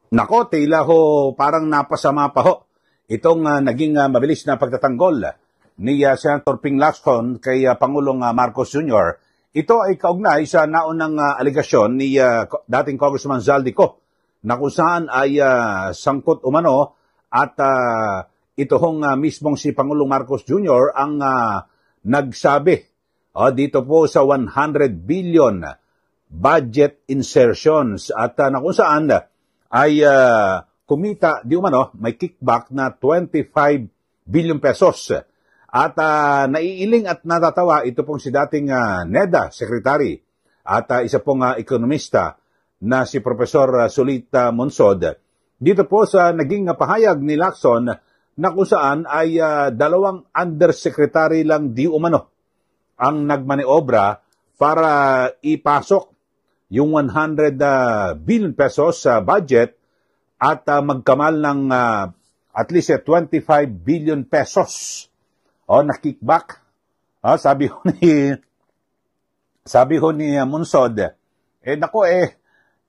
Nako, tila ho parang napasama pa ho itong naging mabilis na pagtatanggol ni Senator Ping Lacson kay Pangulong Marcos Jr. Ito ay kaugnay sa naunang aligasyon ni dating Congressman Zaldico na kung saan ay sangkot umano at ito hong mismong si Pangulong Marcos Jr. ang nagsabi dito po sa 100 billion budget insertions at na kung saan ay kumita di umano may kickback na 25 billion pesos. At naiiling at natatawa ito pong si dating NEDA Secretary at isa pong ekonomista na si Professor Solita Monsod. Dito po sa naging pahayag ni Lacson na kung saan ay dalawang undersecretary lang di umano ang nagmaniobra para ipasok yung 100 billion pesos sa budget at magkamal ng at least 25 billion pesos na kickback. Sabi ho ni Monsod,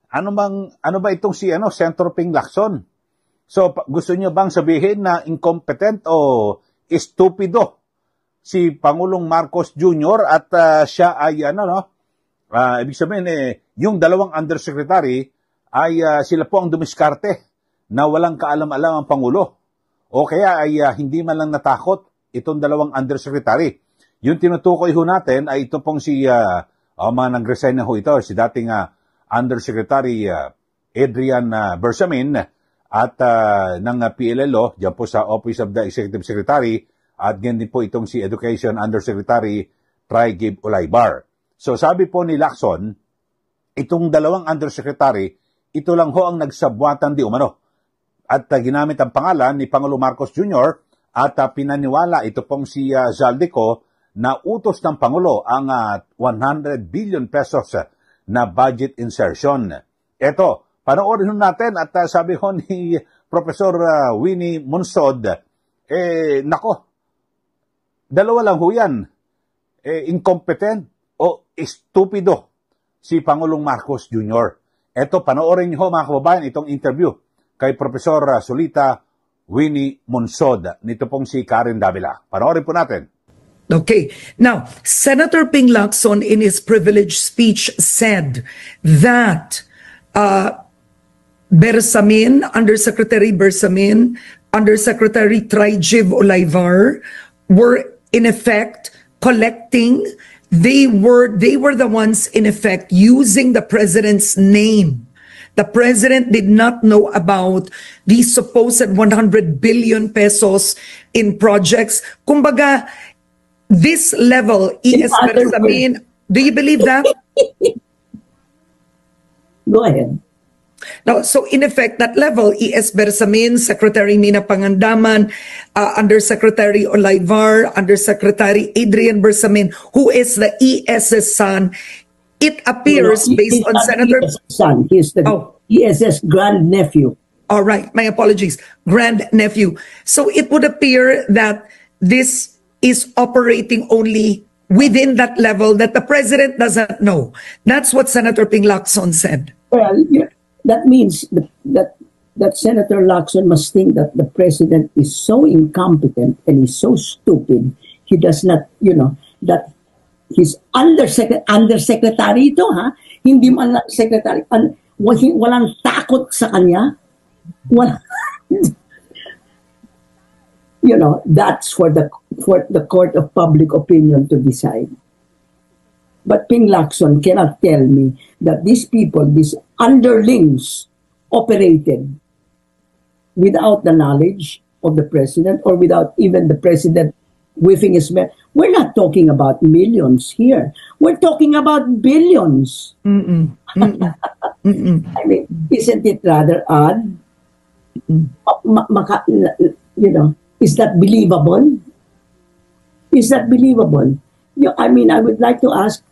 ano ba itong si Senator Ping Lacson? So gusto niyo bang sabihin na incompetent o estupido si Pangulong Marcos Jr. at siya ay ibig sabihin yung dalawang undersecretary ay sila po ang dumiskarte na walang kaalam-alam ang Pangulo. O kaya ay hindi man lang natakot itong dalawang undersecretary. Yung tinutukoy ho natin ay ito pong si mga nag-resign na ho ito, si dating Undersecretary Adrian Bersamin at ng PLLO, dyan po sa Office of the Executive Secretary, at ganyan din po itong si Education Undersecretary Trigib Olaybar. So sabi po ni Lacson, itong dalawang undersecretary, ito lang ho ang nagsabwatan di umano. At ginamit ang pangalan ni Pangulong Marcos Jr. at pinaniwala ito pong si Zaldico na utos ng Pangulo ang 100 billion pesos na budget insertion. Ito, panoorin natin at sabi ho ni Professor Winnie Monsod, dalawa lang ho yan, incompetent o estupido si Pangulong Marcos Jr. Ito, panoorin niyo mga kababayan itong interview kay Professor Solita Winnie Monsod. Nito pong si Karen Davila. Panoorin po natin. Okay. Now, Senator Ping Lacson in his privileged speech said that Bersamin, Undersecretary Bersamin, Undersecretary Trigib Olayvar were in effect collecting. They were the ones in effect using the president's name. The president did not know about the supposed 100 billion pesos in projects. Kumbaga, this level, E.S. Bersamin, do you believe that? Go ahead. Now, so in effect, that level, E.S. Bersamin, Secretary Mina Pangandaman, Undersecretary Olayvar, Undersecretary Adrian Bersamin, who is the E.S.'s son, it appears based on Senator... Son. He's the E.S.'s grandnephew. All right, my apologies. Grandnephew. So it would appear that this is operating only within that level that the president doesn't know. That's what Senator Ping Lacson said. Well, that means that Senator Lacson must think that the president is so incompetent and is so stupid, he does not, that his undersecretary ito, hindi man lang secretary, walang takot sa kanya. That's for the court of public opinion to decide. But Ping Lacson cannot tell me that these people, these underlings, operated without the knowledge of the president or without even the president whiffing his mouth. We're not talking about millions here. We're talking about billions. I mean, isn't it rather odd? Is that believable? Is that believable? I mean, I would like to ask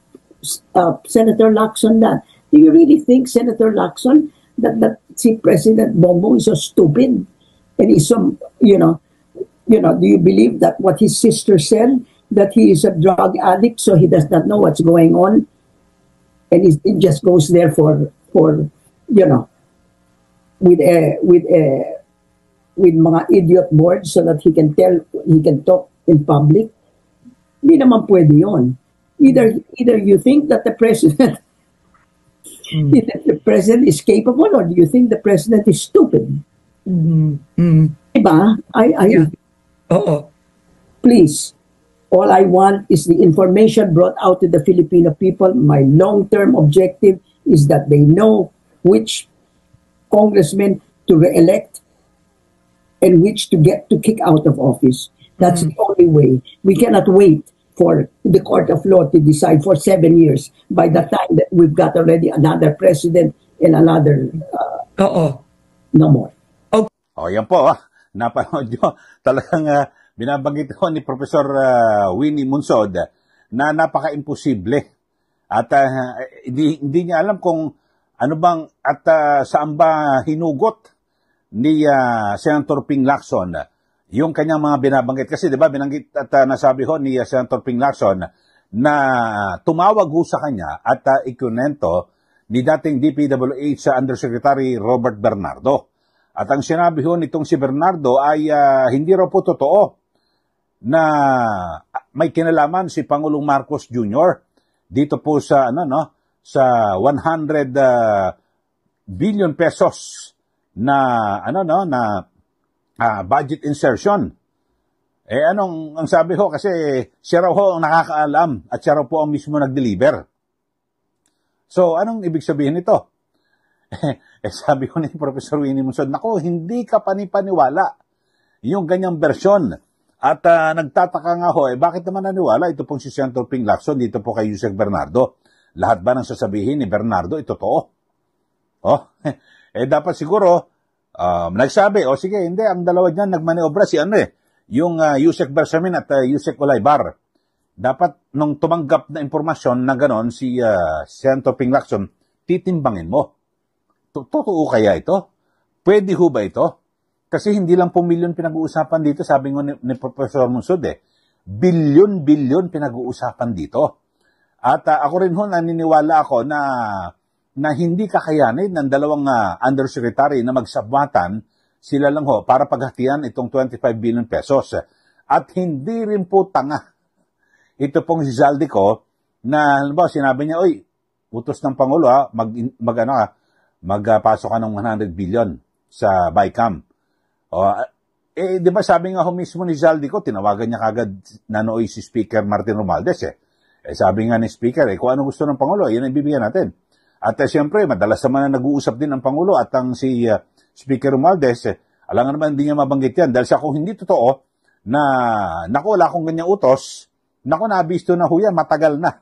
Senator Lacson that. Do you really think, Senator Lacson, that si President Bongbong is so stupid? And he's so, do you believe that what his sister said, that he is a drug addict, so he does not know what's going on? And he just goes there for with mga idiot boards so that he can talk in public. Hindi naman pwede yun. Either you think that the president is capable, or do you think the president is stupid? Diba? Yeah. Oo. Please, all I want is the information brought out to the Filipino people. My long-term objective is that they know which congressman to re-elect and which to kick out of office. That's the only way. We cannot wait for the court of law to decide for 7 years by the time that we've got already another president and another no more. O, yan po. Napanood nyo. Talagang binabanggit ko ni Professor Winnie Munsod na napaka-imposible. At hindi niya alam kung ano bang at saan ba hinugot ni Senator Ping Lacson yung kanyang mga binabanggit. Kasi diba binanggit at nasabi ho ni Senator Ping Lacson na tumawag ho sa kanya at ikunento ni dating DPWH Undersecretary Robert Bernardo. At ang sinabi ho nitong si Bernardo ay hindi raw po totoo na may kinalaman si Pangulong Marcos Jr. dito po sa sa 100 billion pesos na budget insertion. Anong ang sabi ho, kasi siya raw ho ang nakakaalam at siya raw po ang mismo nag-deliver. So anong ibig sabihin nito? Sabi ko ni Professor Winnie Munsod, nako, hindi ka panipaniwala yung ganyang bersyon. At nagtataka nga ho, bakit naman naniwala ito pong si Senator Ping Lacson dito po kay Yusek Bernardo? Lahat ba ng sasabihin ni Bernardo ito totoo? Dapat siguro nagsabi, sige, hindi, ang dalawa niyan nagmaniobra si yung Yusek Bersamin at Yusek Olaybar. Dapat nung tumanggap na impormasyon na ganon si Senator Ping Lacson, titimbangin mo. Totoo kaya ito? Pwede ho ba ito? Kasi hindi lang po milyon pinag-uusapan dito, sabi ngo ni Professor Munsod bilyon pinag-uusapan dito. At ako rin ho naniniwala ako na hindi kakayanin ng dalawang undersecretary na magsabwatan sila lang ho para paghatian itong 25 billion pesos. At hindi rin po tanga ito pong si Zaldico na halimbawa sinabi niya, utos ng Pangulo magpasok ka ng 100 billion sa BICAM. Di ba sabi nga ho mismo ni Zaldico, tinawagan niya kagad nanooy si Speaker Martin Romualdez sabi nga ni Speaker, kung ano gusto ng Pangulo, yan ang bibigyan natin. At siyempre, madalas naman na nag-uusap din ang Pangulo at ang si Speaker Romualdez, alam nga naman hindi niya mabanggit yan. Dahil sa kung hindi totoo na, wala akong ganyang utos, nabisto na ho yan, matagal na.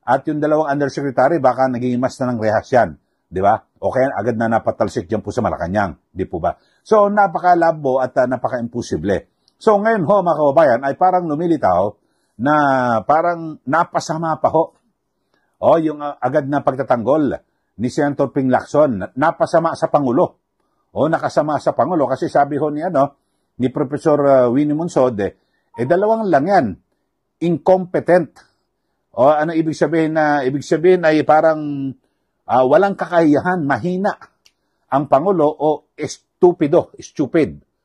At yung dalawang undersecretary, baka naging mas na ng rehas yan. Di ba? O kaya agad na napatalsik dyan po sa Malacanang. Di po ba? So, napakalabo at napaka-imposible. So, ngayon ho, mga kababayan, ay parang lumilitaw na parang napasama pa ho. Yung agad na pagtatanggol ni Senator Ping Lacson, napasama sa Pangulo. Nakasama sa Pangulo kasi sabi ho ni Professor Winnie Munsod, dalawang lang yan. Incompetent. Ano ibig sabihin na? Ibig sabihin ay parang walang kakayahan, mahina ang Pangulo o stupid.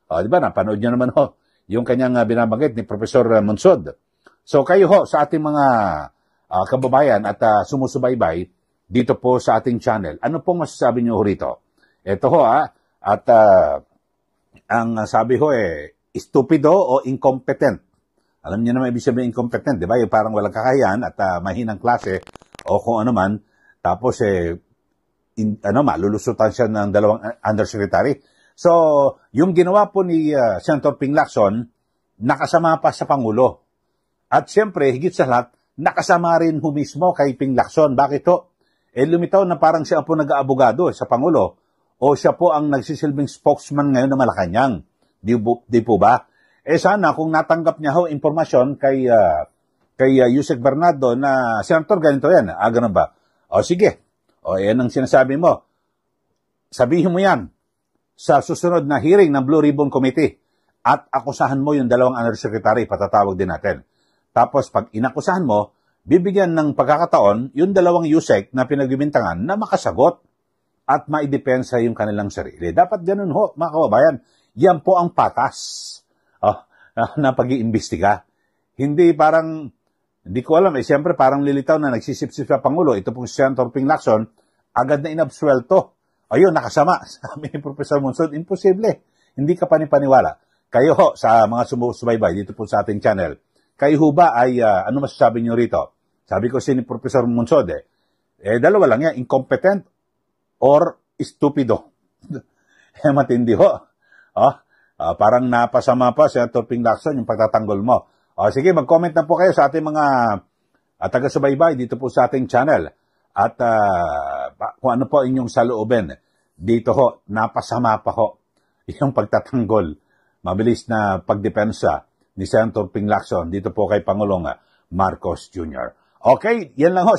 Di ba? Napanood nyo naman ho yung kanyang binabanggit ni Professor Munsod. So kayo ho sa ating mga kababayan at sumusubaybay dito po sa ating channel, ano pong masasabi nyo rito? Ito ho at ang sabi ho stupido o incompetent. Alam niyo naman ibig sabihin incompetent, di ba? Yung parang walang kakayahan at mahinang klase o kung ano man. Tapos malulusutan siya ng dalawang undersecretary. So, yung ginawa po ni Senator Ping Lacson, nakasama pa sa Pangulo. At siyempre, higit sa lahat, nakasama rin ho mismo kay Ping Lacson. Bakit ho? Lumitaw na parang siya po nag-aabogado sa Pangulo o siya po ang nagsisilbing spokesman ngayon ng Malacanang. Di po ba? Sana kung natanggap niya ho impormasyon kay Yusek Bernardo na, Senator, ganito yan. Ganun ba? Sige. Yan ang sinasabi mo. Sabihin mo yan sa susunod na hearing ng Blue Ribbon Committee at akusahan mo yung dalawang undersecretary, patatawag din natin. Tapos pag inakusahan mo, bibigyan ng pagkakataon yung dalawang Yusek na pinagbibintangan na makasagot. at maidepensa yung kanilang sarili. Dapat ganun ho, mga kababayan. Yan po ang patas na pag-iimbestiga. Hindi parang, hindi ko alam, siyempre parang lilitaw na nagsisip-sip sa Pangulo, ito pong si Senator Ping Lacson, agad na inabsuelto. Ayun, nakasama. Sabi ni Professor Monsod, imposible. Hindi ka panipaniwala. Kayo ho, sa mga sumusubaybay dito po sa ating channel, kayo ho ba ay, ano masasabi niyo rito? Sabi ko si ni Professor Monsod, dalawa lang yan, incompetent or stupido. Matindi ho. Parang napasama pa Senator Ping Lacson yung pagtatanggol mo. Sige, mag-comment na po kayo sa ating mga taga-subaybay dito po sa ating channel. At kung ano po inyong saloobin, dito ho, napasama pa ho yung pagtatanggol. Mabilis na pagdepensa ni Senator Ping Lacson dito po kay Pangulong Marcos Jr. Okay, yan lang ho.